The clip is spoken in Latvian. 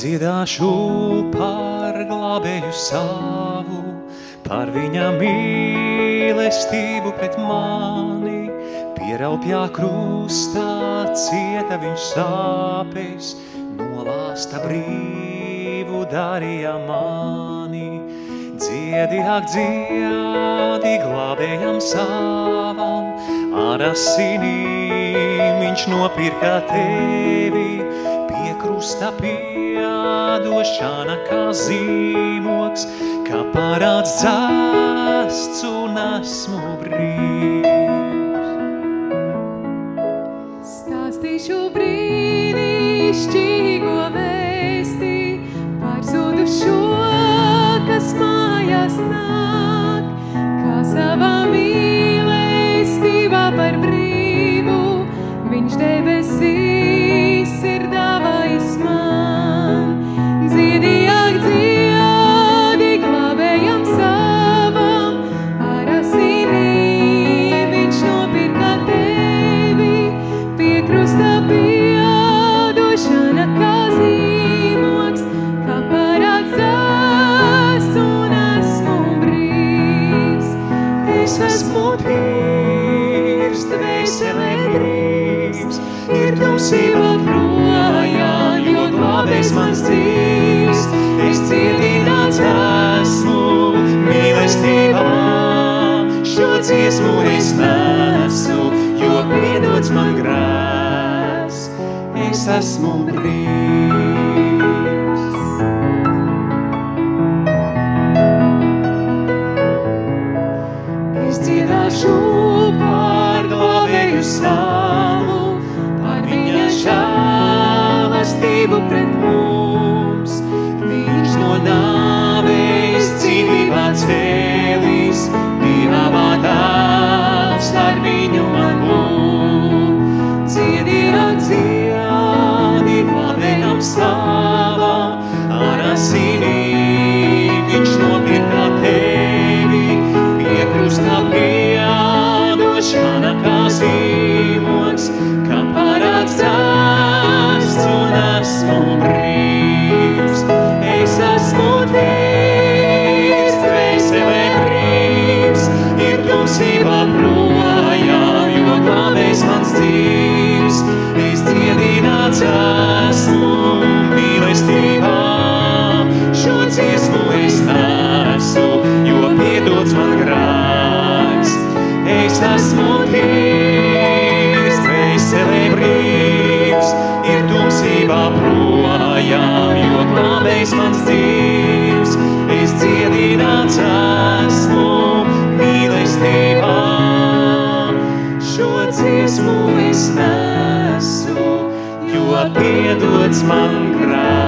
Dziedāšu par glābēju savu, par viņa mīlestību pret mani. Pieraupjā krustā cieta viņš sāpes, nolāsta brīvu darīja mani. Dziedi, ak dziedi, glābējam savam, ar asinīm viņš nopirka tevi. Pie krusta piedošana kā zīmogs, kā parāds dzasts un esmu brīvs. Stāstīšu brīnišķīgo vēsti par zudušo, kas mājās nāk, kā savā mīlestībā par brīvu viņš debesīs ir dāvājis man. Dziedi, ak dziedi, glābējam savam, ar asinīm viņš nopirka tevi. Pie krusta piedošana kā zīmogs, kā parāds dzasts un esmu brīvs. Es esmu tīrs, dvēselē brīvs, ir tumsība projām, jo glābējs mans dzīvs. Es dziedināts esmu mīlestībā, šo dziesmu es nesu, jo piedots man grēks. Es esmu brīvs. Es dziedāšu par glābēju savu, par viņa žēlastību pret mums. Viņš no nāves dzīvībā cēlīs, Dieva tēvs ar viņu man būt. Dziedi, ak dziedi, glābējam savā, ar asinīm viņš nopirka tevi. Pie krusta piedošana kā zīmogs, kā parāds dzasts un esmu brīvs. Es esmu tīrs, dvēselē brīvs, ir tumsība projām, jo glābējs mans dzīvs. Es dziedināts esmu mīlestībā, šo dziesmu es nesu, jo piedots man grēks. Es esmu tīrs, dvēselē brīvs, ir tumsībā projām, jo glābējs mans dzīvs. Es dziedināts esmu mīlestībā, šo dziesmu es nesu, jo piedots man grēks.